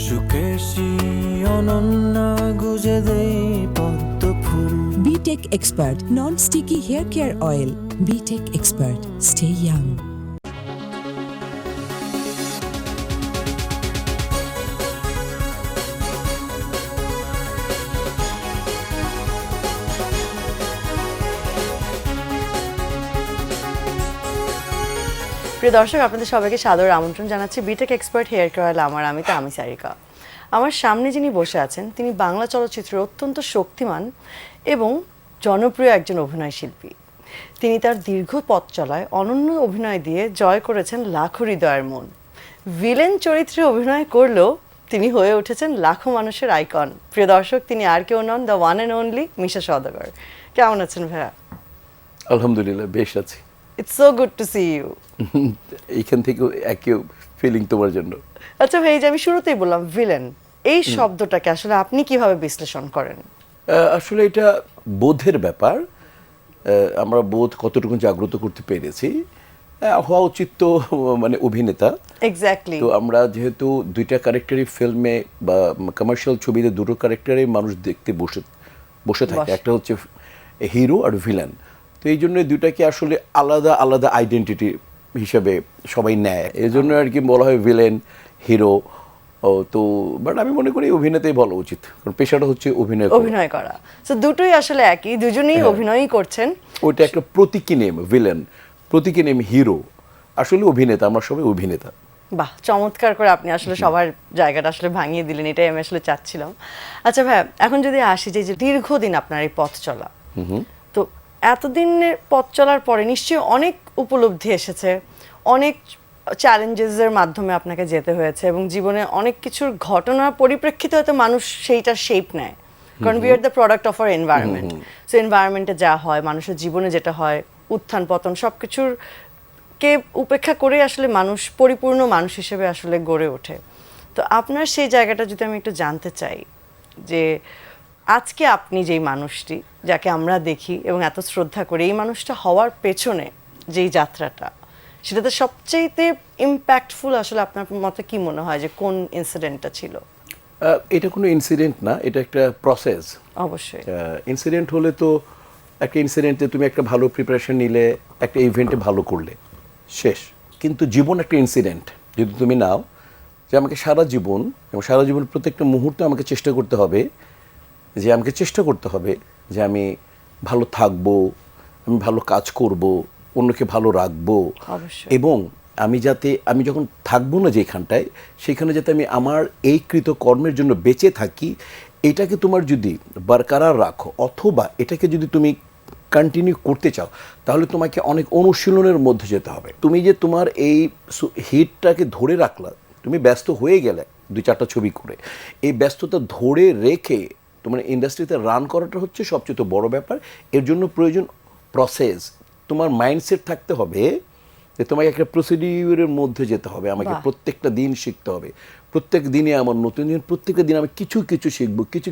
সুকেশী অনন্য গুজে দেই পদ্ম ফুল। BTech Expert Non-Sticky Hair Care Oil. BTech Expert. Stay young. প্রিয় দর্শক, আপনাদের সবাইকে সাদর আমন্ত্রণ জানাচ্ছি বিটেক এক্সপার্ট হেয়ার কেয়ার আমি সারিকা। আমার সামনে যিনি বসে আছেন তিনি বাংলা চলচ্চিত্রের অত্যন্ত শক্তিমান এবং জনপ্রিয় একজন অভিনয় শিল্পী। তিনি তার দীর্ঘ পথ চলায় অনন্য অভিনয় দিয়ে জয় করেছেন লাখো হৃদয়ের মন। ভিলেন চরিত্রে অভিনয় করলেও তিনি হয়ে উঠেছেন লাখো মানুষের আইকন। প্রিয় দর্শক, তিনি আর কেউ নন, the one and only Misha Saudagar. কেমন আছেন ভাইয়া? আলহামদুলিল্লাহ, বেশ আছি। It's so good to see you. এইখান থেকে একই ফিলিং তোমার জন্য। আচ্ছা ভাই, যে আমি শুরুতেই বললাম ভিলেন, এই শব্দটাকে আসলে আপনি কিভাবে বিশ্লেষণ করেন? আসলে এটা বোধের ব্যাপার। আমরা বোধ কতটুকু জাগ্রত করতে পেরেছি। হওয়া উচিত তো মানে অভিনেতা। এক্স্যাক্টলি। তো আমরা যেহেতু দুইটা ক্যারেক্টারই ফিল্মে বা কমার্শিয়াল ছবিতে দুটো ক্যারেক্টারে মানুষ দেখতে বসে থাকে, একটা হচ্ছে হিরো আর ভিলেন। তো এই জন্য দুইটাকে আসলে আলাদা আলাদা আইডেন্টিটি হিসেবে সবাই নেয়, এই জন্য আর কি বলা হয় ভিলেন হিরো। তো বাট আমি মনে করি অভিনেতাই বলা উচিত, কারণ পেশাটা হচ্ছে অভিনয় করা। সো দুটোই আসলে একই, দুজনেই অভিনয়ই করছেন। ওইটা একটা প্রতীকী নেম ভিলেন, প্রতীকী নেম হিরো, আসলে অভিনেতা, আমরা সবাই অভিনেতা। বাহ, চমৎকার করে আপনি আসলে সবার জায়গাটা আসলে ভাঙিয়ে দিলেন, এটাই আমি আসলে চাচ্ছিলাম। আচ্ছা ভাই, এখন যদি আসি যে দীর্ঘদিন আপনার এই পথ চলা, তো এতদিনের পথ চলার পরে নিশ্চয়ই অনেক উপলব্ধি এসেছে, অনেক চ্যালেঞ্জেসের মাধ্যমে আপনাকে যেতে হয়েছে এবং জীবনে অনেক কিছুর ঘটনার পরিপ্রেক্ষিতে হয়তো মানুষ সেইটার শেপ নেয়, কারণ we are the product of our environment. So এনভায়রনমেন্টে যা হয়, মানুষের জীবনে যেটা হয়, উত্থান পতন সব কিছুর কে উপেক্ষা করে আসলে মানুষ পরিপূর্ণ মানুষ হিসেবে আসলে গড়ে ওঠে। তো আপনার সেই জায়গাটা যদি আমি একটু জানতে চাই, যে আজকে আপনি যেই মানুষটি যাকে আমরা দেখি এবং এত শ্রদ্ধা করি, এই মানুষটা হওয়ার পেছনে যেই যাত্রাটা, সেটাতে সবচেয়ে ইম্প্যাক্টফুল আসলে আপনার মতে কি মনে হয় যে কোন ইনসিডেন্টটা ছিল? এটা কোনো ইনসিডেন্ট না, এটা একটা প্রসেস। অবশ্যই ইনসিডেন্ট হলে তো একটা ইনসিডেন্টে তুমি একটা ভালো প্রিপারেশন নিলে, একটা ইভেন্টে ভালো করলে শেষ। কিন্তু জীবন একটা ইনসিডেন্ট যদি তুমি নাও, যে আমাকে সারা জীবন এবং সারা জীবন প্রত্যেকটা মুহূর্তে আমাকে চেষ্টা করতে হবে যে আমি ভালো থাকবো, আমি ভালো কাজ করব, অন্যকে ভালো রাখবো, এবং আমি যখন থাকবো না যেখানটায়, সেখানে যাতে আমি আমার এই কৃত কর্মের জন্য বেঁচে থাকি, এটাকে তোমার যদি বরকরার রাখো অথবা এটাকে যদি তুমি কন্টিনিউ করতে চাও, তাহলে তোমাকে অনেক অনুশীলনের মধ্যে যেতে হবে। তুমি যে তোমার এই হিটটাকে ধরে রাখলা, তুমি ব্যস্ত হয়ে গেলে 2-4টা ছবি করে, এই ব্যস্ততা ধরে রেখে তোমার ইন্ডাস্ট্রিতে রান করাটা হচ্ছে সবচেয়ে বড় ব্যাপার। এর জন্য প্রয়োজন প্রসেস। তোমার মাইন্ডসেট থাকতে হবে যে তোমাকে একটা প্রসিডিউরের মধ্যে যেতে হবে, আমাকে প্রত্যেকটা দিন শিখতে হবে, প্রত্যেক দিনে আমার নতুন দিন, প্রত্যেকটা দিন আমি কিছু শিখবো, কিছু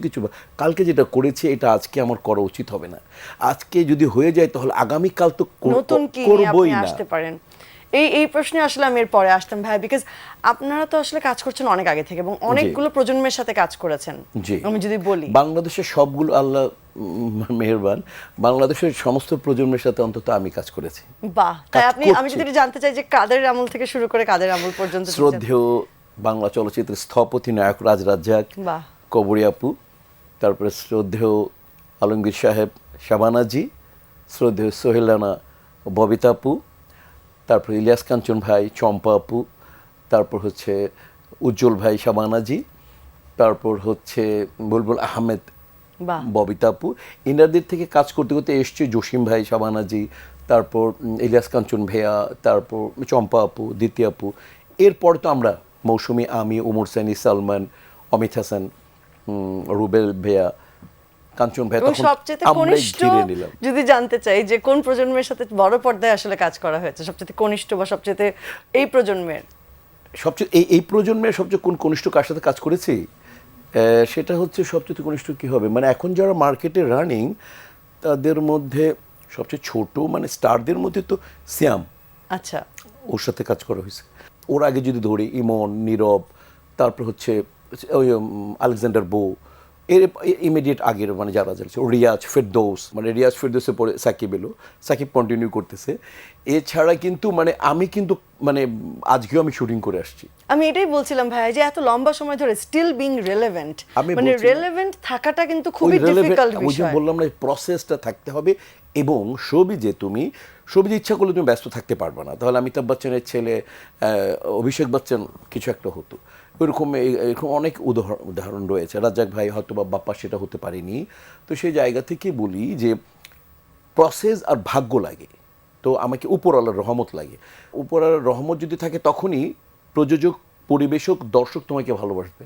কালকে যেটা করেছি এটা আজকে আমার করা উচিত হবে না, আজকে যদি হয়ে যায় তাহলে আগামীকাল তো করবোই না। আসতে পারেন এই প্রশ্নে আসলে আমি এর পরে আসতাম ভাই, বিকজ আপনারা তো আসলে কাজ করছেন অনেক আগে থেকে এবং অনেকগুলো প্রজন্মের সাথে কাজ করেছেন। আমি যদি বলি বাংলাদেশের সবগুলো, আল্লাহ মেহেরবান, বাংলাদেশের সমস্ত প্রজন্মের সাথে অন্তত আমি কাজ করেছি। বাহ, তাই আমি যদি জানতে চাই যে কাদের আমল থেকে শুরু করে কাদের আমল পর্যন্ত? শ্রদ্ধেয় বাংলা চলচ্চিত্রের স্থপতি নায়ক রাজ রাজ্জাক, কবরী আপু, তারপরে শ্রদ্ধেয় আলমগীর সাহেব শাবানাজি, শ্রদ্ধেয় সোহেল রানা ববিতা আপু, তারপর ইলিয়াস কাঞ্চন ভাই চম্পা আপু, তারপর হচ্ছে উজ্জ্বল ভাই শাবানাজি, তারপর হচ্ছে বুলবুল আহমেদ ববিতা আপু। ইনাদের থেকে কাজ করতে করতে এসছে জসিম ভাই শাবানাজি, তারপর ইলিয়াস কাঞ্চন ভাইয়া, তারপর চম্পা আপু, দ্বিতীয় আপু। এরপর তো আমরা মৌসুমি, আমি, উমর সানি, সালমান, অমিত হাসান, রুবেল ভাইয়া, কাঞ্চন ভাই, তখন আমরা ঘিরে নিলাম। যদি জানতে চাই যে কোন প্রজন্মের সাথে বড় পর্দায় আসলে কাজ করা হয়েছে, সবচেয়ে কনিষ্ঠ বা সবচেয়ে এই প্রজন্মের এই প্রজন্মের সবচেয়ে কনিষ্ঠ কার সাথে কাজ করেছি, সেটা হচ্ছে সবচেয়ে কনিষ্ঠ কী হবে, মানে এখন যারা মার্কেটে রানিং তাদের মধ্যে সবচেয়ে ছোট মানে স্টারদের মধ্যে তো শ্যাম, আচ্ছা, ওর সাথে কাজ করা হয়েছে। ওর আগে যদি ধরি ইমন, নীরব, তারপর হচ্ছে ওই আলেকজান্ডার বো, এর ইমিডিয়েট আগের মানে যারা যাচ্ছে রিয়াজ ফেরদৌস, মানে রিয়াজ ফেরদৌসের পরে সাকিব এলো, সাকিব কন্টিনিউ করতেছে। এছাড়া কিন্তু মানে আমি কিন্তু মানে আজকেও আমি শুটিং করে আসছি। আমি এটাই বলছিলাম ভাই যে এত লম্বা সময় ধরে স্টিল বিং রেলেভেন্ট, আমি মানে বলছিলাম, রেলেভেন্ট থাকাটা কিন্তু ওই খুবই ডিফিকাল্ট ওই যে বিষয়। বললাম না, প্রসেসটা থাকতে হবে। এবং সবিজে ইচ্ছা করলে তুমি ব্যস্ত থাকতে পারবে না, তাহলে অমিতাভ বচ্চনের ছেলে অভিষেক বচ্চন কিছু একটা হতো। এরকম অনেক উদাহরণ রয়েছে। রাজ্জাক ভাই হয়তো বা বাপ্পা সেটা হতে পারেনি। তো সেই জায়গা থেকে বলি যে প্রসেস আর ভাগ্য লাগে। তো আমাকে উপরওয়ালার রহমত লাগে। উপরওয়ালার রহমত যদি থাকে তখনই প্রযোজক, পরিবেশক, দর্শক তোমাকে ভালোবাসবে,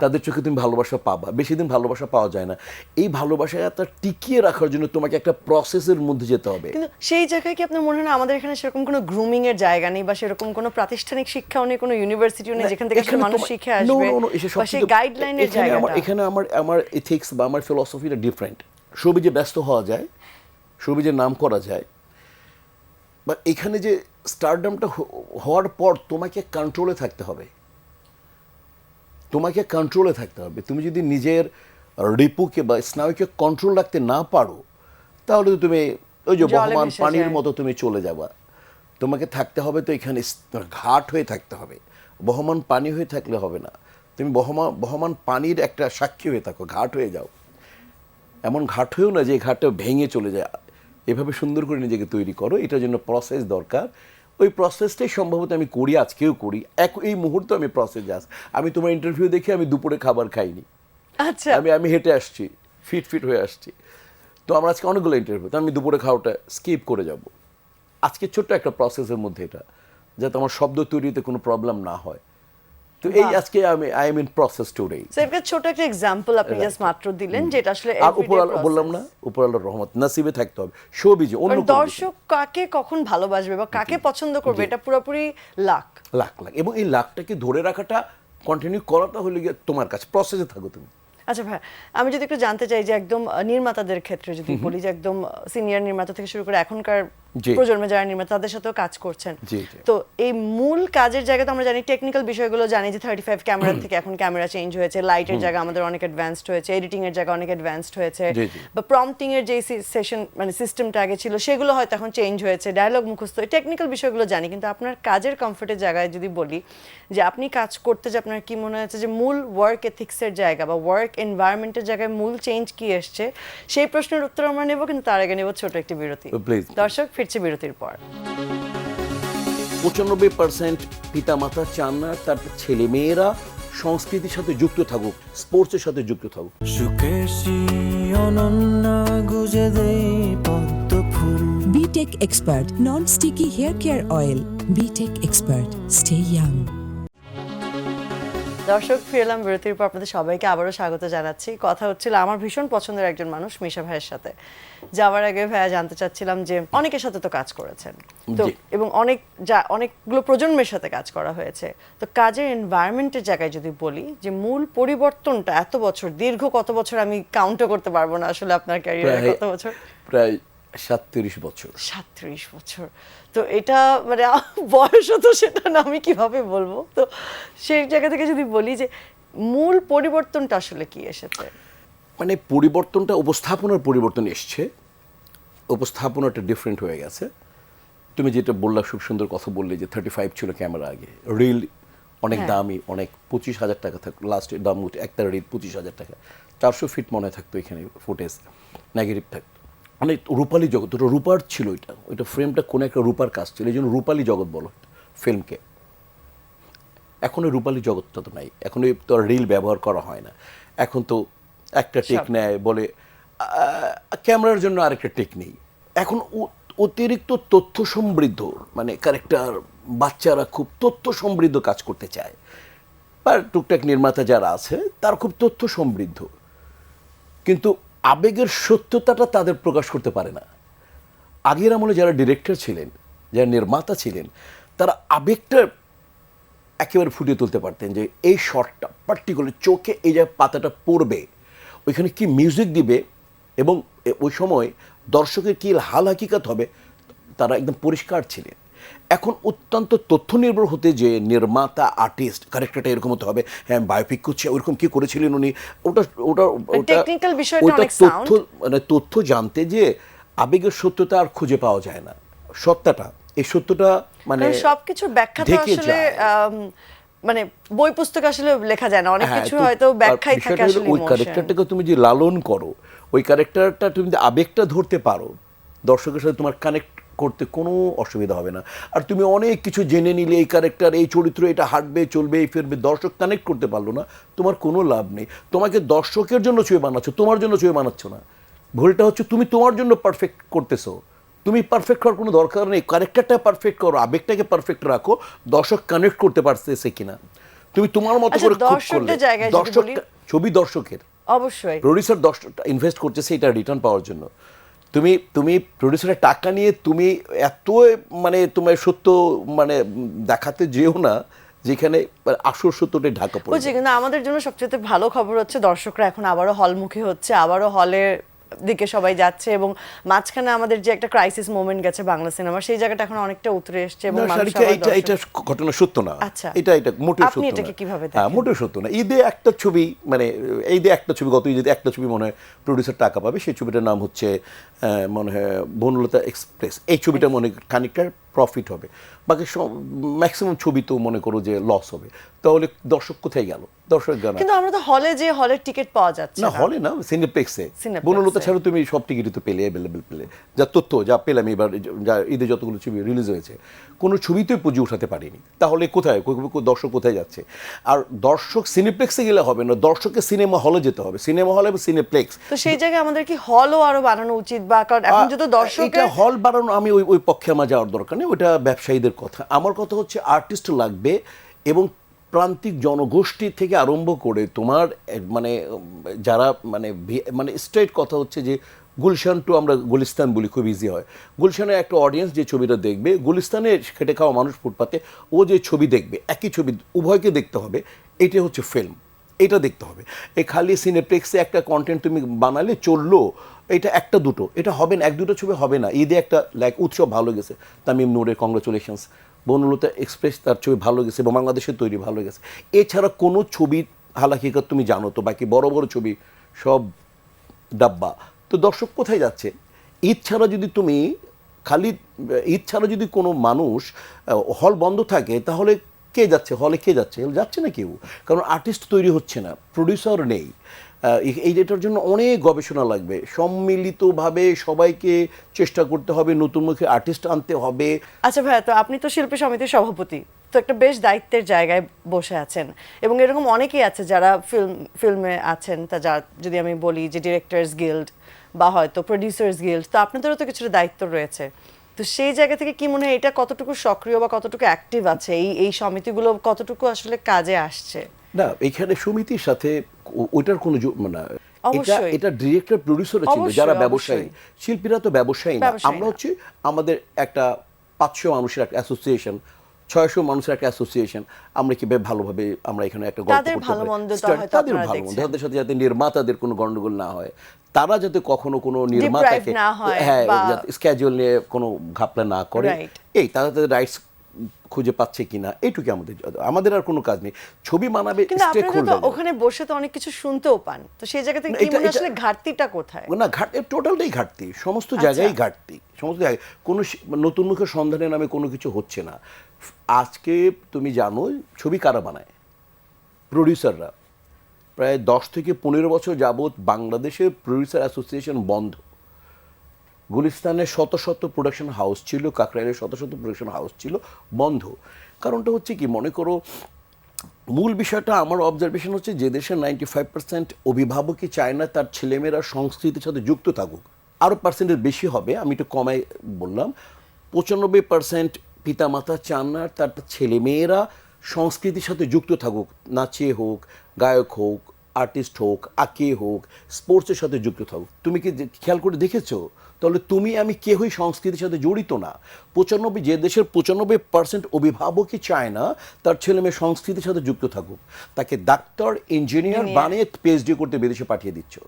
তাদের চোখে তুমি ভালোবাসা পাবা। বেশি দিন ভালোবাসা পাওয়া যায় না। এই ভালোবাসাটা টিকিয়ে রাখার জন্য তোমাকে একটা প্রসেসের মধ্যে যেতে হবে। কিন্তু সেই জায়গায় কি আপনার মনে হয় না আমাদের এখানে সেরকম কোনো গ্রুমিং এর জায়গা নেই, বা সেরকম কোনো প্রাতিষ্ঠানিক শিক্ষাও নেই, কোনো ইউনিভার্সিটিও নেই যেখান থেকে আসলে মানুষ শিখে আসবে, বা সেই গাইডলাইনের জায়গাটা? এখানে আমার এথিক্স বা আমার ফিলসফিটা ডিফারেন্ট। সবিজে ব্যস্ত হওয়া যায়, সবিজে নাম করা যায়, বা এখানে যে স্টারডামটা হওয়ার পর তোমাকে কন্ট্রোলে থাকতে হবে। তোমাকে কন্ট্রোলে থাকতে হবে। তুমি যদি নিজের রিপুকে বা স্নায়ুকে কন্ট্রোল রাখতে না পারো, তাহলে তো তুমি ওই যে বহমান পানির মতো তুমি চলে যাবা। তোমাকে থাকতে হবে তো এখানে ঘাট হয়ে থাকতে হবে। বহমান পানি হয়ে থাকলে হবে না। তুমি বহমান পানির একটা সাক্ষী হয়ে থাকো, ঘাট হয়ে যাও। এমন ঘাট হয়েও না যে ঘাটটা ভেঙে চলে যায়। এভাবে সুন্দর করে নিজেকে তৈরি করো। এটার জন্য প্রসেস দরকার। ওই প্রসেসটাই সম্ভবত আমি করি, আজকেও করি। এই মুহূর্তে আমি প্রসেস যাস। আমি তোমার ইন্টারভিউ দেখে আমি দুপুরে খাবার খাইনি। আচ্ছা, আমি হেঁটে আসছি, ফিট হয়ে আসছি। তো আমার আজকে অনেকগুলো ইন্টারভিউ, তো আমি দুপুরে খাওয়াটা স্কিপ করে যাব। আজকে ছোট্ট একটা প্রসেসের মধ্যে এটা, যাতে আমার শব্দ তৈরিতে কোনো প্রবলেম না হয়। তো এই আজকে I am in process today. Sir একটা ছোট একটা एग्जांपल আপনি জাস্ট মাত্র দিলেন, যেটা আসলে আর উপরওয়ালা বললাম না, উপরওয়ালার রহমত নসিবে থাকতে হবে। শোবিজে অন্য কোনো দর্শক কাকে কখন ভালোবাসবে বা কাকে পছন্দ করবে, এটা পুরোপুরি লাক। এবং এই লাখটাকে ধরে রাখাটা, কন্টিনিউ করাটা হলে গিয়ে তোমার কাছে, প্রসেসে থাকো তুমি। আচ্ছা ভাই, আমি যদি একটু জানতে চাই যে একদম নির্মাতাদের ক্ষেত্রে যদি বলি, যে একদম সিনিয়র নির্মাতা থেকে শুরু করে এখনকার প্রজন্মে যারা নির্মাতা, তাদের সাথেও কাজ করছেন, তো এই মূল কাজের জায়গাতে আমরা জানি টেকনিক্যাল বিষয়গুলো জানি যে 35 ক্যামেরা থেকে এখন ক্যামেরা চেঞ্জ হয়েছে, লাইটের জায়গা আমাদের অনেক অ্যাডভান্সড হয়েছে, এডিটিং এর জায়গা অনেক অ্যাডভান্সড হয়েছে, বা প্রম্পটিং এর যে সেশন মানে সিস্টেমটা আগে ছিল সেগুলো হয়তো এখন চেঞ্জ হয়েছে, ডায়লগ মুখস্থ, এই টেকনিক্যাল বিষয়গুলো জানি। কিন্তু আপনার কাজের কমফোর্টের জায়গায় যদি বলি যে আপনি কাজ করতে, যে আপনার কি মনে হচ্ছে যে মূল ওয়ার্ক এথিক্সের জায়গা বা ওয়ার্ক এনভায়রনমেন্টের জায়গায় মূল চেঞ্জ কি এসছে, সেই প্রশ্নের উত্তর আমরা নেব, কিন্তু তার আগে নেব ছোট একটি বিরতি। দর্শক, ফিরছে বিরতির পর। 95% পিতামাতা চান না তার ছেলে মেয়েরা সংস্কৃতির সাথে যুক্ত থাকুক, স্পোর্টসের সাথে যুক্ত থাকুক। সুকেশী অনন্যা গুজে দেই পদ্ম ফুল। BTech Expert Non-Sticky Hair Care Oil. BTech Expert. Stay young. দর্শক, ফিরলাম বিরতির পর। আপনাদের সবাইকে আবারও স্বাগত জানাচ্ছি। কথা হচ্ছিল আমার ভীষণ পছন্দের একজন মানুষ মিশা ভাইয়ের সাথে। যাওয়ার আগে ভাইয়া জানতে চাচ্ছিলাম যে অনেকের সাথে তো কাজ করেছেন, তো এবং অনেকগুলো প্রজন্মের সাথে কাজ করা হয়েছে, তো কাজের এনভায়রনমেন্টের জায়গায় যদি বলি যে মূল পরিবর্তনটা এত বছর, দীর্ঘ কত বছর, আমি কাউন্টও করতে পারবো না আসলে আপনার ক্যারিয়ারে কত বছর, প্রায় 37 বছর। 37 বছর। তো এটা মানে বয়সও তো সেটা না, আমি কিভাবে বলবো। তো সেই জায়গা থেকে যদি বলি যে মূল পরিবর্তনটা আসলে কি এসেছে? মানে পরিবর্তনটা, উপস্থাপনার পরিবর্তন এসছে। উপস্থাপনাটা ডিফারেন্ট হয়ে গেছে। তুমি যেটা বললা, খুব সুন্দর কথা বললে যে 35 ছিল ক্যামেরা আগে, রিল অনেক দামি, অনেক 25,000 টাকা থাকতো লাস্টের দাম, একটা রিল 25,000 টাকা, 400 ফিট মনে থাকতো এখানে ফুটেজ, নেগেটিভ থাকতো। মানে রূপালী জগৎ, ওটা রূপার ছিল, ওইটা ফ্রেমটা কোনো একটা রূপার কাজ ছিল, এই জন্য রূপালী জগৎ বলো ফিল্মকে। এখন ওই রূপালী জগৎটা তো নাই, এখন ওই তো রিল ব্যবহার করা হয় না। এখন তো একটা টেক নেয় বলে, ক্যামেরার জন্য আরেকটা টেক নেই। এখন অতিরিক্ত তথ্য সমৃদ্ধ, মানে ক্যারেক্টার, বাচ্চারা খুব তথ্য সমৃদ্ধ কাজ করতে চায়, বা টুকটাক নির্মাতা যারা আছে তারা খুব তথ্য সমৃদ্ধ, কিন্তু আবেগের সত্যতাটা তাদের প্রকাশ করতে পারে না। আগের আমলে যারা ডিরেক্টর ছিলেন, যারা নির্মাতা ছিলেন, তারা আবেগটা একেবারে ফুটিয়ে তুলতে পারতেন, যে এই শটটা পার্টিকুলার চোখে এই যে পাতাটা পড়বে, ওইখানে কি মিউজিক দিবে, এবং ওই সময় দর্শকের কি হাল হাকিকত হবে, তারা একদম পরিষ্কার ছিলেন। এখন অত্যন্ত তথ্য নির্ভর হতে যে নির্মাতা আর্টিস্ট ক্যারেক্টারটা এরকম হতে হবে, হ্যাঁ বায়োপিক করছে ওইরকম কি করেছিলেন উনি, ওটা ওটা ওটা Technical বিষয়টা ওটা অনেক তথ্য sound। মানে তথ্য জানতে যে আবেগের সত্যতা আর খুঁজে পাওয়া যায় না, সত্যটা এই সত্যটা মানে কারণ সবকিছুর ব্যাখ্যা তো ঢেকে আসলে যায়। মানে বই পুস্তক আসলে লেখা যায় না, অনেক হ্যাঁ, কিছু তো হয়তো আর ব্যাখ্যাই থাকে বিষয়টা হলো আসলে ওই ইমোশন। ক্যারেক্টারটাকে তুমি যে লালন করো, ওই ক্যারেক্টারটা তুমি যদি আবেগটা ধরতে পারো, দর্শকের সাথে তোমার কানেক্ট করতে কোনো অসুবিধা হবে না। আর তুমি অনেক কিছু জেনে নিলে এই ক্যারেক্টার এই চরিত্র এটা হাঁটবে চলবে এই ফিরবে, দর্শক কানেক্ট করতে পারলো না, তোমার কোনো লাভ নেই। তোমাকে দর্শকের জন্য ছবি বানাচ্ছ, তোমার জন্য ছবি বানাচ্ছ না। ভুলটা হচ্ছে তুমি তোমার জন্য পারফেক্ট করতেছো, তুমি পারফেক্ট হওয়ার কোনো দরকার নেই, ক্যারেক্টারটা পারফেক্ট করো, আবেগটাকে পারফেক্ট রাখো, দর্শক কানেক্ট করতে পারতেছে কিনা। তুমি তোমার মতো আচ্ছা, করে খুব দর্শকদের করলে, জায়গায় যদি দর্শক বলি- ছবি দর্শকের, অবশ্যই প্রডিউসার দর্শকটা ইনভেস্ট করতেছে এটা রিটার্ন পাওয়ার জন্য। তুমি তুমি প্রডিউসারের টাকা নিয়ে তুমি এত মানে তোমার সত্য মানে দেখাতে যেও না যেখানে আসল সত্যটাই ঢাকা পড়ে বুঝছি, যায়। কিন্তু আমাদের জন্য সবচেয়ে ভালো খবর হচ্ছে দর্শকরা এখন আবারও হলমুখী হচ্ছে, আবারও হলের দিকে সবাই যাচ্ছে, এবং মাঝখানে আমাদের যে একটা ক্রাইসিস মোমেন্ট গেছে বাংলা সিনেমা, সেই জায়গাটা এখন অনেকটা উতরে এসছে এবং না, মানুষ সারিকা, আবার এটা এটা দর্শক- ঘটনা সত্য না। আচ্ছা। এটা মোটেও আপনি সত্য এটাকে না। কিভাবে হ্যাঁ, দেখেন? মোটেও সত্য না। ঈদে একটা ছবি মানে ঈদে একটা ছবি, গত ঈদে একটা ছবি মনে হয় প্রডিউসার টাকা পাবে, সেই ছবিটার নাম হচ্ছে মনে হয় বনলতা এক্সপ্রেস। এই ছবিটা মনে খানিকটা প্রফিট হবে, বাকি ম্যাক্সিমাম ছবি তো মনে করো যে লস হবে। তাহলে দর্শক কোথায় গেল? দর্শক গেল কিন্তু আমরা তো হলে যে হলের টিকিট পাওয়া যাচ্ছে না, না। হলে না, সিনেপ্লেক্সে। সিনেপ্লেক্সে। বনলতা ছাড়া তুমি সব টিকিটই তো পেলে, অ্যাভেলেবেল পেলে। যা তথ্য যা পেলাম এবার, যা ঈদে যতগুলো ছবি রিলিজ হয়েছে, কোনো ছবিতেই পুঁজি উঠাতে পারিনি। তাহলে কোথায় দর্শক কোথায় যাচ্ছে? আর দর্শক সিনেপ্লেক্সে গেলে হবে না, দর্শককে সিনেমা হলে যেতে হবে, সিনেমা হল এবং সিনেপ্লেক্স। তো সেই জায়গায় আমাদের কি হলও আরো বানানো উচিত, বা কারণ এখন যদি এটা দর্শকের হল বাড়ানো, আমি ওই ওই পক্ষে আমার যাওয়ার দরকার নেই, ওটা ব্যবসায়ীদের কথা। আমার কথা হচ্ছে আর্টিস্ট লাগবে, এবং প্রান্তিক জনগোষ্ঠী থেকে আরম্ভ করে তোমার মানে যারা মানে মানে স্ট্রেট কথা হচ্ছে যে গুলশান টু আমরা গুলিস্তান বলি, খুব ইজি হয়। গুলশানের একটা অডিয়েন্স যে ছবিটা দেখবে, গুলিস্তানে খেটে খাওয়া মানুষ ফুটপাতে ও যে ছবি দেখবে, একই ছবি উভয়কে দেখতে হবে, এটা হচ্ছে ফিল্ম, এটা দেখতে হবে। এই খালি সিনেপ্লেক্সে একটা কন্টেন্ট তুমি বানালে চললো, এটা একটা দুটো, এটা হবে না, এক দুটো ছবি হবে না। ঈদে একটা লাইক উৎসব ভালো গেছে, তামিম নূরের কংগ্রাচুলেশনস, বনলতা এক্সপ্রেস তার ছবি ভালো গেছে এবং বাংলাদেশের তৈরি ভালো গেছে। এছাড়া কোনো ছবির হালাকিকাত তুমি জানো তো, বাকি বড় বড় ছবি সব ডাব্বা। তো দর্শক কোথায় যাচ্ছে? ঈদ ছাড়া যদি তুমি খালি ঈদ ছাড়া যদি কোনো মানুষ হল বন্ধ থাকে, তাহলে কে যাচ্ছে হলে? কে যাচ্ছে? যাচ্ছে না কেউ, কারণ আর্টিস্ট তৈরি হচ্ছে না, প্রডিউসার নেই। এটার জন্য অনেক গবেষণা লাগবে, সম্মিলিতভাবে সবাইকে চেষ্টা করতে হবে, নতুন মুখে আর্টিস্ট আনতে হবে। আচ্ছা ভাইয়া, তো আপনি তো শিল্পী সমিতির সভাপতি, তো একটা বেশ দায়িত্বের জায়গায় বসে আছেন, এবং এরকম অনেকেই আছে যারা ফিল্মে আছেন, তা যা যদি আমি বলি যে ডিরেক্টরস গিল্ড বা হয়তো প্রোডিউসার্স গিল্ড, তো আপনাদেরও তো কিছুটা দায়িত্ব রয়েছে। তো সেই জায়গা থেকে কি মনে হয় এটা কতটুকু সক্রিয় বা কতটুকু অ্যাক্টিভ আছে, এই সমিতিগুলো কতটুকু আসলে কাজে আসছে? না, এখানে সমিতির সাথে ওইটার কোনো মানে এটা অবশ্যই। এটা ডিরেক্টর প্রডিউসার ছিল অবশ্যই, যারা অবশ্যই। ব্যবসায়ী, শিল্পীরা তো ব্যবসায়ী না। ব্যবসায়ী আমরা না। হচ্ছে আমাদের একটা 500 মানুষের একটা অ্যাসোসিয়েশন, 600 মানুষের একটা অ্যাসোসিয়েশন। আমরা কিভাবে ভালোভাবে আমরা এখানে একটা গল্প তাদের করতে ভালো পারি। মন্দটা হয়তো তাদের আপনারা ভালো মন্দ, দেখছেন। তাদের সাথে যাতে নির্মাতাদের কোনো গন্ডগোল না হয়, তারা যাতে কখনো কোনো নির্মাতাকে না হয় হ্যাঁ বা- স্ক্যাজুয়াল নিয়ে কোনো ঘাপলা না করে, Right. এই তারা তাদের রাইটস খুঁজে পাচ্ছে কিনা, এইটুকু আমাদের আর কোনো কাজ নেই। ছবি মানাবে কিন্তু স্টেক আপনারা তো হোল্ডার। ওখানে বসে তো অনেক কিছু শুনতেও পান, তো সেই জায়গা থেকে কি এটা- মনে হয় এটা- আসলে ঘাটতিটা কোথায়? না, টোটালটাই ঘাটতি, সমস্ত জায়গায় ঘাটতি, সমস্ত জায়গায় কোনো নতুন মুখের সন্ধানের নামে কোনো কিছু হচ্ছে না। আজকে তুমি জানো ছবি কারা বানায়? প্রডিউসাররা। প্রায় 10 থেকে 15 বছর যাবৎ বাংলাদেশের প্রডিউসার অ্যাসোসিয়েশন বন্ধ। গুলিস্তানে শত শত প্রোডাকশন হাউস ছিল, কাকরাইলের শত শত প্রোডাকশন হাউস ছিল, বন্ধ। কারণটা হচ্ছে কি, মনে করো মূল বিষয়টা আমার অবজারভেশন হচ্ছে যে দেশের 95% অভিভাবকই চায় না তার ছেলেমেয়েরা সংস্কৃতির সাথে যুক্ত থাকুক। আরও পার্সেন্টের বেশি হবে, আমি একটু কমাই বললাম। 95% পিতামাতা চান না তার ছেলেমেয়েরা সংস্কৃতির সাথে যুক্ত থাকুক, নাচে হোক, গায়ক হোক, আর্টিস্ট হোক, আঁকে হোক, স্পোর্টসের সাথে যুক্ত থাকুক। তুমি কি খেয়াল করে দেখেছো? তাহলে তুমি আমি কেউই সংস্কৃতির সাথে জড়িত না। যে দেশের 95% অভিভাবকই চায় না তার ছেলে মেয়ে সংস্কৃতির সাথে যুক্ত থাকুক, তাকে ডাক্তার ইঞ্জিনিয়ার বানিয়ে পিএইচডি করতে বিদেশে পাঠিয়ে দিচ্ছ।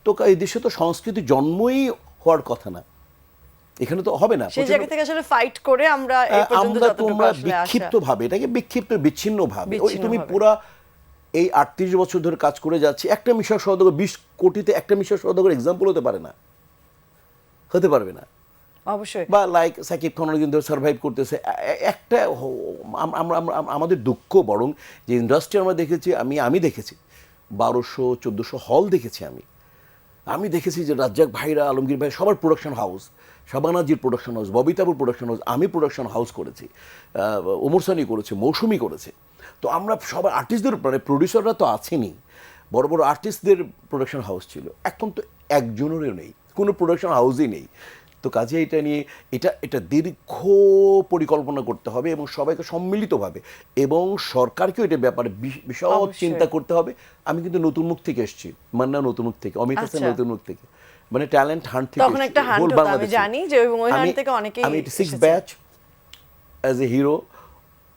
তো এই দেশে তো সংস্কৃতি জন্মই হওয়ার কথা না। এখানে তো হবে না। সেই জায়গা থেকে আসলে ফাইট করে আমরা এই পর্যন্ত আমরা যতটুকু তোমরা আসলে আসা বিক্ষিপ্ত ভাবে, এটাকে বিক্ষিপ্ত বিচ্ছিন্ন ভাবে ওই বিচ্ছিন্ন তুমি ভাবে। পুরা এই 38 বছর ধরে কাজ করে যাচ্ছি, একটা মিশর সওদাগর 20 কোটিতে একটা মিশর সওদাগর এক্সাম্পল হতে পারে না, হতে পারবে না। অবশ্যই বা লাইক সাকিব খান অনেকদিন ধরে সার্ভাইভ করতেছে একটা আমাদের দুঃখ বরং যে ইন্ডাস্ট্রি আমরা দেখেছি, আমি দেখেছি 1200-1400 হল দেখেছি আমি দেখেছি যে রাজ্জাক ভাইরা, আলমগীর ভাই, সবার প্রোডাকশন হাউস, শাবানাজির প্রোডাকশন হাউস, ববিতাপুর প্রোডাকশন হাউস, আমি প্রোডাকশন হাউস করেছি, ওমর সানি করেছে, মৌসুমি করেছে। তো আমরা সবার আর্টিস্টদের মানে প্রডিউসাররা তো আছেনই, বড় বড় আর্টিস্টদের প্রোডাকশন হাউস ছিল, এখন তো একজনেরও নেই, কোনো প্রোডাকশন হাউসই নেই। তো কাজে এটা নিয়ে এটা দীর্ঘ পরিকল্পনা করতে হবে এবং সবাইকে সম্মিলিতভাবে, এবং সরকারকেও এটা ব্যাপারে বিশদ অবশ্যই। চিন্তা করতে হবে। আমি কিন্তু নতুন মুখ থেকে এসেছি, মান্না নতুন মুখ থেকে, অমিত হাসান আচ্ছা। নতুন মুখ থেকে, মানে ট্যালেন্ট হান্ট থেকে তখন একটা এসেছি, hunt whole হতো, আমি বাংলাদেশে। জানি যে ওই hunt থেকে অনেকেই আমি 6 এসেছে। Batch as a hero,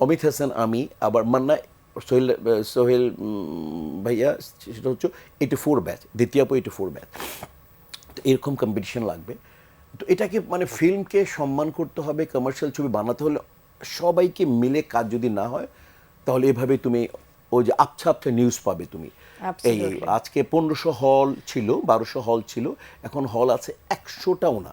Amit Hasan আমি, আবার মান্না, সোহেল ভাইয়া, সেটা হচ্ছে 84 ব্যাচ, দ্বিতীয় 84 ব্যাচ। তো এরকম কম্পিটিশন লাগবে। তো এটাকে মানে ফিল্মকে সম্মান করতে হবে, কমার্শিয়াল ছবি বানাতে হলে সবাইকে মিলে কাজ যদি না হয়, তাহলে এভাবে তুমি ওই যে আবছা আবছা নিউজ পাবে তুমি। এই Absolutely. আজকে 1500 হল ছিল, 1200 হল ছিল, এখন হল আছে 100টাও না।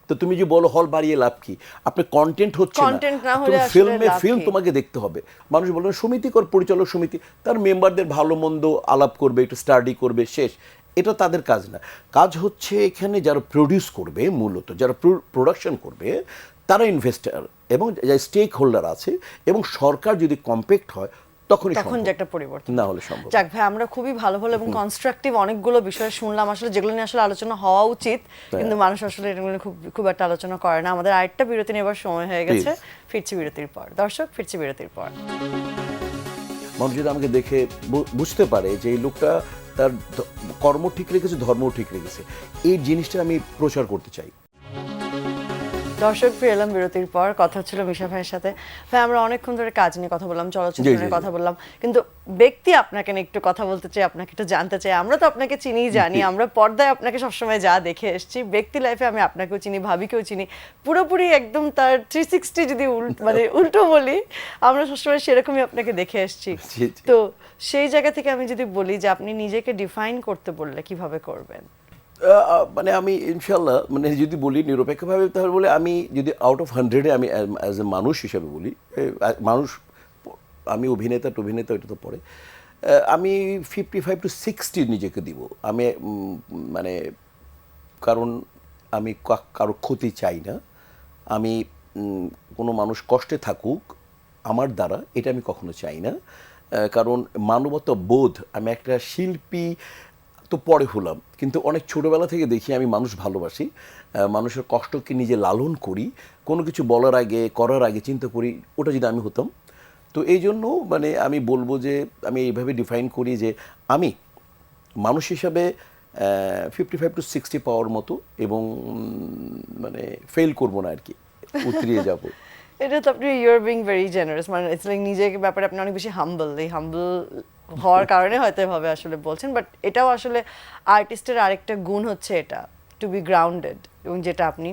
তো তুমি যে বলো হল বাড়িয়ে লাভ কি? আপনি কন্টেন্ট হচ্ছে Content না হলে আসলে ফিল্মে লাভ ফিল্ম কি? তোমাকে দেখতে হবে। মানুষ বলবেন সমিতি কর, পরিচালক সমিতি, তার মেম্বারদের ভালো মন্দ আলাপ করবে, একটু স্টাডি করবে, শেষ। এটা তাদের কাজ না। কাজ হচ্ছে এখানে যারা প্রডিউস করবে, মূলত যারা প্রোডাকশন করবে, তারা ইনভেস্টার এবং যারা স্টেক হোল্ডার আছে, এবং সরকার যদি কম্প্যাক্ট হয় তখনই তখন সম্ভব। যে একটা পরিবর্তন। না হলে সম্ভব। যাক ভাই, আমরা খুবই ভালো ভালো এবং কনস্ট্রাকটিভ অনেকগুলো বিষয় শুনলাম আসলে, যেগুলো নিয়ে আসলে আলোচনা হওয়া উচিত, কিন্তু মানুষ আসলে এগুলো নিয়ে খুব একটা আলোচনা করে না। আমাদের আরেকটা বিরতি নেবার সময় হয়ে গেছে, ফিরছি বিরতির পর। দর্শক, ফিরছি বিরতির পর। মানুষ যদি আমাকে দেখে বুঝতে পারে যে এই লোকটা তার কর্ম ঠিক রেখেছে, ধর্মও ঠিক রেখেছে, এই জিনিসটা আমি প্রচার করতে চাই। দর্শক, ফিরে এলাম বিরতির পর। কথা হচ্ছিল মিশা ভাইয়ের সাথে। ভাই, আমরা অনেকক্ষণ ধরে কাজ নিয়ে কথা বললাম, চলচ্চিত্র জি, জি, নিয়ে জি। কথা বললাম, কিন্তু ব্যক্তি আপনাকে নিয়ে একটু কথা বলতে চাই, আপনাকে একটু জানতে চাই। আমরা তো আপনাকে চিনি, জানি, আমরা পর্দায় আপনাকে সবসময় যা দেখে এসেছি, ব্যক্তি লাইফে আমি আপনাকেও চিনি, ভাবিকেও চিনি, পুরোপুরি একদম তার 360 যদি মানে উল্টো বলি, আমরা সবসময় সেরকমই আপনাকে দেখে এসেছি। জি, জি। তো সেই জায়গা থেকে আমি যদি বলি যে আপনি নিজেকে ডিফাইন করতে বললে কিভাবে করবেন? মানে আমি ইনশাল্লাহ, মানে যদি বলি নিরপেক্ষভাবে, তাহলে বলে আমি যদি আউট অফ 100-এ আমি অ্যাজ এ মানুষ হিসাবে বলি, মানুষ, আমি অভিনেতা এটা তো পরে, আমি 55 to 60 নিজেকে দিব। আমি মানে কারণ আমি কারো ক্ষতি চাই না, আমি কোনো মানুষ কষ্টে থাকুক আমার দ্বারা, এটা আমি কখনো চাই না। কারণ মানবতা বোধ, আমি একটা শিল্পী তো পরে হলাম, কিন্তু অনেক ছোটোবেলা থেকে দেখি আমি মানুষ ভালোবাসি, মানুষের কষ্টকে নিজে লালন করি, কোনো কিছু বলার আগে, করার আগে চিন্তা করি, ওটা যদি আমি হতাম। তো এই জন্য মানে আমি বলবো যে আমি এইভাবে ডিফাইন করি যে আমি মানুষ হিসাবে 55 to 60 পাওয়ার মতো, এবং মানে ফেল করবো না আর কি, উতরিয়ে যাব। এটা তো আপনি you are being very generous, মানে ইটস লাইক নিজের ব্যাপারে আপনি অনেক বেশি হাম্বল, এই হাম্বল হওয়ার কারণে হয়তো এভাবে আসলে বলছেন, বাট এটাও আসলে আর্টিস্টের আরেকটা গুণ হচ্ছে এটা, টু বি গ্রাউন্ডেড, এবং যেটা আপনি।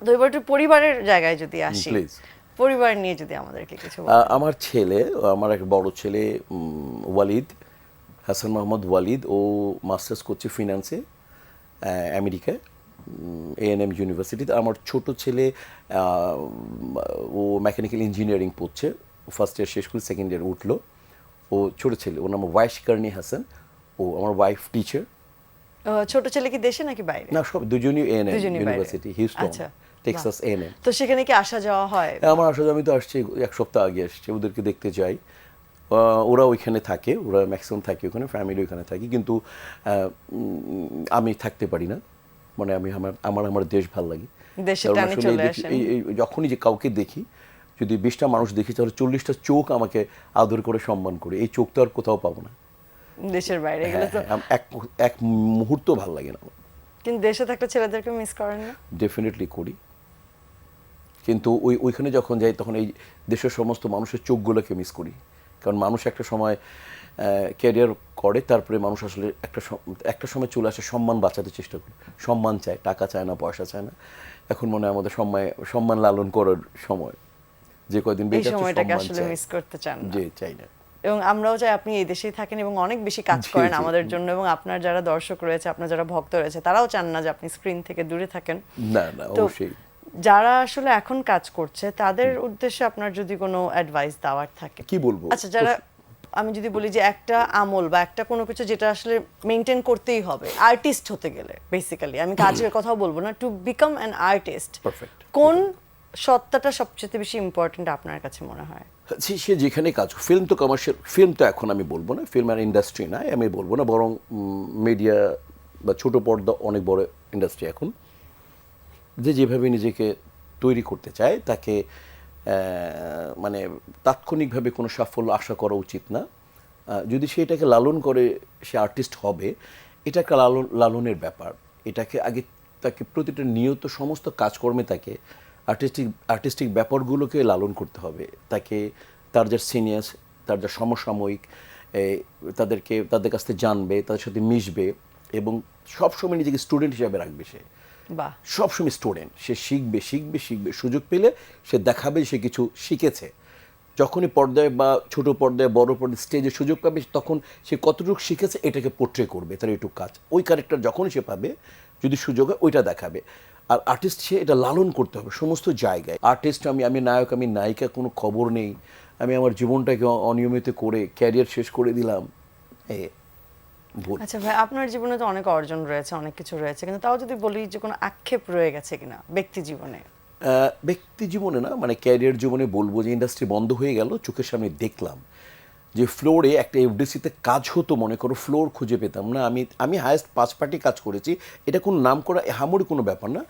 তো এবার একটু পরিবারের জায়গায় যদি আসি, Please. পরিবার নিয়ে যদি আমাদেরকে কিছু বলেন। আমার ছেলে, আমার এক বড় ছেলে ওয়ালিদ, হাসান মোহাম্মদ ওয়ালিদ, ও মাস্টার্স করছে ফিনান্সে আমেরিকায়, A&M ইউনিভার্সিটিতে। আমার ছোট ছেলে ও মেকানিক্যাল ইঞ্জিনিয়ারিং পড়ছে, ফার্স্ট ইয়ার শেষ করে সেকেন্ড ইয়ার উঠলো। ও ছোট ছেলে, ওর নাম ওয়াইশ কার্নি হাসান, ও আমার ওয়াইফ টিচার। ছোট ছেলে কি দেশে নাকি বাইরে? না, সব দুজনই A&M দুজনই বাইরে। ইউনিভার্সিটি, হিউস্টন, আচ্ছা, টেক্সাস A&M। তো সেখানে কি আসা যাওয়া হয়? আমার আসলে আমি তো আসছি 1 সপ্তাহ আগে আসছি, ওদেরকে দেখতে যাই। ওরা ওইখানে থাকে, ওরা ম্যাক্সিমাম থাকে ওখানে, ফ্যামিলি ওইখানে থাকি, কিন্তু আমি থাকতে পারি না, মানে আমি আমার দেশ ভাল লাগে। দেশের কারণ টানে আসলে চলে আসেন। যখনই যে কাউকে দেখি, যদি 20টা মানুষ দেখি, তাহলে 40টা চোখ আমাকে আদর করে সম্মান করে, এই চোখ তো আর কোথাও পাবো না। দেশের বাইরে গেলে তো। এক মুহূর্ত ভাল লাগে না। কিন্তু দেশে থাকলে ছেলেদেরকে মিস করেন না? ডেফিনেটলি করি, কিন্তু ওইখানে যখন যাই তখন এই দেশের সমস্ত মানুষের চোখগুলোকে মিস করি। কারণ মানুষ একটা সময় ক্যারিয়ার করে, তারপরে মানুষ আসলে একটা সময় চলে আসে সম্মান বাঁচাতে চেষ্টা করে, সম্মান চায়, টাকা চায় না, পয়সা চায় না। এখন মনে হয় আমাদের সম্মান লালন করার সময়, যে কয়দিন এই বেঁচে আছে সময়টাকে সম্মান আসলে চাই। মিস করতে চান না। যে চাই না। এবং আমরাও চাই আপনি এই দেশেই থাকেন এবং অনেক বেশি কাজ জি, করেন জি। আমাদের জন্য, এবং আপনার যারা দর্শক রয়েছে, আপনার যারা ভক্ত রয়েছে, তারাও চান না যে আপনি স্ক্রিন থেকে দূরে থাকেন। না না, তো অবশ্যই। যারা আসলে এখন কাজ করছে তাদের উদ্দেশ্যে আপনার যদি কোনো অ্যাডভাইস দেওয়ার থাকে। কি বলবো? আচ্ছা, যারা আমি যদি বলি যে একটা আমল বা একটা কোনো কিছু যেটা আসলে মেনটেন করতেই হবে আর্টিস্ট হতে গেলে, বেসিক্যালি আমি কাজের কথাও বলবো না, to become an artist, Perfect. কোন সত্তাটা সবচেয়ে বেশি ইম্পর্টেন্ট আপনার কাছে মনে হয়? সে যেখানে কাজ, ফিল্ম তো কমার্শিয়াল, ফিল্ম তো এখন আমি বলবো না, ফিল্ম আর ইন্ডাস্ট্রি না আমি বলবো না, বরং মিডিয়া বা ছোট পর্দা অনেক বড় ইন্ডাস্ট্রি এখন। যে যেভাবে নিজেকে তৈরি করতে চায় তাকে মানে তাৎক্ষণিকভাবে কোনো সাফল্য আশা করা উচিত না। যদি সে এটাকে লালন করে সে আর্টিস্ট হবে, এটা একটা লালনের ব্যাপার। এটাকে আগে তাকে প্রতিটা নিয়ত সমস্ত কাজকর্মে তাকে আর্টিস্টিক ব্যাপারগুলোকে লালন করতে হবে। তাকে তার যা সিনিয়র্স, তার যা সমসাময়িক, তাদের কাছ থেকে জানবে, তাদের সাথে মিশবে এবং সবসময় নিজেকে স্টুডেন্ট হিসাবে রাখবে। সে বাহ, সবসময় স্টুডেন্ট, সে শিখবে, সুযোগ পেলে সে দেখাবে সে কিছু শিখেছে। যখনই পর্দায় বা ছোট পর্দায়, বড় পর্দায়, স্টেজে সুযোগ পাবে, তখন সে কতটুকু শিখেছে এটাকে পোট্রে করবে, তার এইটুকু কাজ। ওই ক্যারেক্টার যখনই সে পাবে, যদি সুযোগ হয় ওইটা দেখাবে। আর আর্টিস্ট সে এটা লালন করতে হবে সমস্ত জায়গায়। আর্টিস্ট আমি নায়ক, আমি নায়িকা, কোনো খবর নেই, আমি আমার জীবনটাকে অনিয়মিত করে ক্যারিয়ার শেষ করে দিলাম, ভুল। আচ্ছা ভাই, আপনার জীবনে তো অনেক অর্জন রয়েছে, অনেক কিছু রয়েছে, কিন্তু তাও যদি বলি যে কোনো আক্ষেপ রয়ে গেছে কিনা ব্যক্তি জীবনে? ব্যক্তি জীবনে না, মানে ক্যারিয়ার জীবনে বলবো যে ইন্ডাস্ট্রি বন্ধ হয়ে গেল, চোখের সামনে দেখলাম যে ফ্লোরে একটা এফডিসিতে কাজ হতো, মনে করো ফ্লোর খুঁজে পেতাম না। আমি হায়েস্ট 5 পার্টি কাজ করেছি, এটা কোনো নাম করা হামুড়ি কোনো ব্যাপার না,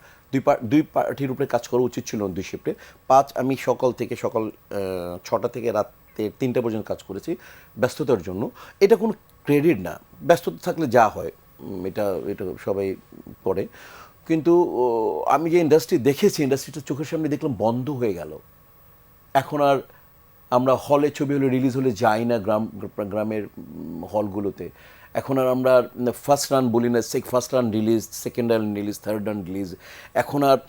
দুই পার্টির উপরে কাজ করা উচিত ছিল 2 শিফটে। 5 আমি সকাল 6টা থেকে রাতে 3টা পর্যন্ত কাজ করেছি ব্যস্ততার জন্য। এটা কোনো ক্রেডিট না, ব্যস্ততা থাকলে যা হয় এটা সবাই করে। কিন্তু আমি যে ইন্ডাস্ট্রি দেখেছি, ইন্ডাস্ট্রিটা চোখের সামনে দেখলাম বন্ধ হয়ে গেল। এখন আর আমরা হলে ছবি হলে রিলিজ হলে যাই না, গ্রামের হলগুলোতে। এখন আর আমরা ফার্স্ট রান বলি না, first run release, second run release, third run release. এখন আর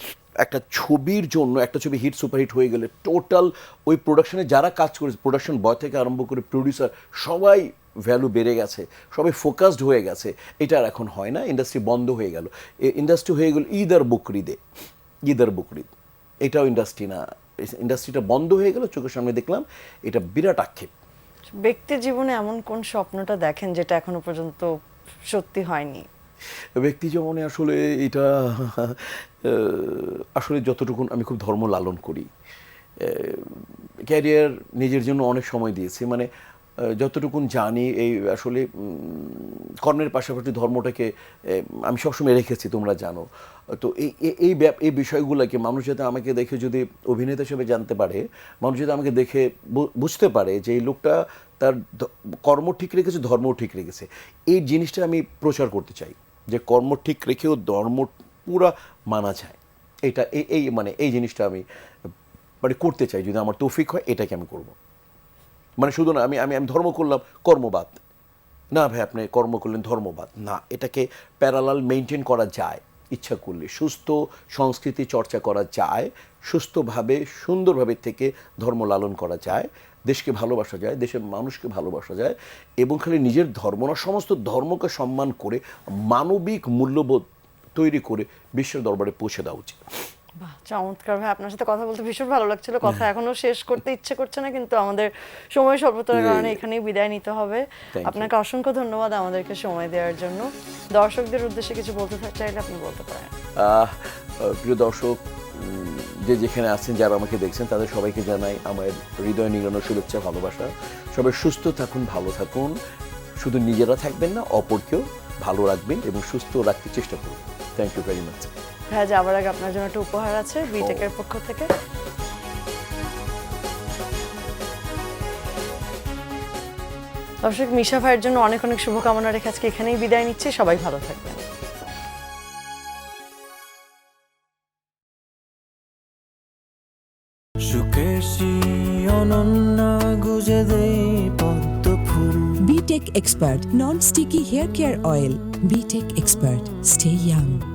একটা ছবির জন্য, একটা ছবি হিট সুপারহিট হয়ে গেলে টোটাল ওই প্রোডাকশনে যারা কাজ করেছে, প্রোডাকশন বয় থেকে আরম্ভ করে প্রডিউসার, সবাই ভ্যালু বেড়ে গেছে, সবাই ফোকাসড হয়ে গেছে। এটা আর এখন হয় না, ইন্ডাস্ট্রি বন্ধ হয়ে গেল। ইন্ডাস্ট্রি হয়ে গেল ঈদ আর বকরিদ, এটাও ইন্ডাস্ট্রি না। ইন্ডাস্ট্রিটা বন্ধ হয়ে গেল, চোখের সামনে দেখলাম, এটা বিরাট আক্ষেপ। ব্যক্তি জীবনে এমন কোন স্বপ্নটা দেখেন যেটা এখনো পর্যন্ত সত্যি হয়নি? ব্যক্তি জীবনে আসলে এটা আসলে যতটুকু আমি খুব ধর্ম লালন করি, ক্যারিয়ার নিজের জন্য অনেক সময় দিয়েছি, মানে যতটুকুন জানি এই আসলে কর্মের পাশাপাশি ধর্মটাকে আমি সবসময় রেখেছি, তোমরা জানো। তো এই বিষয়গুলোকে মানুষ যাতে আমাকে দেখে যদি অভিনেতা হিসেবে জানতে পারে, মানুষ যাতে আমাকে দেখে বুঝতে পারে যে এই লোকটা তার কর্ম ঠিক রেখেছে, ধর্মও ঠিক রেখেছে, এই জিনিসটা আমি প্রচার করতে চাই, যে কর্ম ঠিক রেখেও ধর্ম পুরা মানা যায়। এটা এই জিনিসটা আমি মানে করতে চাই, যদি আমার তৌফিক হয় এটাকে আমি করব। মানে শুধু না আমি ধর্ম করলাম কর্মবাদ না ভাই, আপনি কর্ম করলেন ধর্মবাদ না, এটাকে প্যারালাল মেনটেন করা যায় ইচ্ছা করলে। সুস্থ সংস্কৃতি চর্চা করা যায়, সুস্থভাবে সুন্দরভাবে থেকে ধর্ম লালন করা যায়, দেশকে ভালোবাসা যায়, দেশের মানুষকে ভালোবাসা যায়, এবং খালি নিজের ধর্ম না, সমস্ত ধর্মকে সম্মান করে মানবিক মূল্যবোধ তৈরি করে বিশ্বের দরবারে পৌঁছে দেওয়া উচিত। বাহ, চমৎকার ভাই, আপনার সাথে কথা বলতে ভীষণ ভালো লাগছিল। কথা এখনো শেষ করতে ইচ্ছে করছে না, কিন্তু আমাদের সময় স্বল্পতার কারণে এখানেই বিদায় নিতে হবে। আপনাকে অসংখ্য ধন্যবাদ আমাদেরকে সময় দেওয়ার জন্য। দর্শকদের উদ্দেশ্যে কিছু বলতে চাইলে আপনি বলতে পারেন। প্রিয় দর্শক, যে যেখানে আছেন, যারা আমাকে দেখছেন, তাদের সবাইকে জানাই আমার হৃদয় নিংড়ানো শুভেচ্ছা, ভালোবাসা। সবাই সুস্থ থাকুন, ভালো থাকুন, শুধু নিজেরা থাকবেন না, অপরকেও ভালো রাখবেন এবং সুস্থ রাখতে চেষ্টা করুন। Thank you very much. হ্যাঁ, যাবার আগে আপনার জন্য একটা উপহার আছে বিটেকের পক্ষ থেকে। দর্শক, মিশা ভাইয়ের জন্য অনেক অনেক শুভকামনা রেখে আজকে এখানেই বিদায় নিচ্ছি। সবাই ভালো থাকবেন। সুকেশী অনন্যা গুজে দেই পদ্ম ফুল। BTech BTech Expert Non-Sticky Hair Care Oil. BTech Expert. Stay young.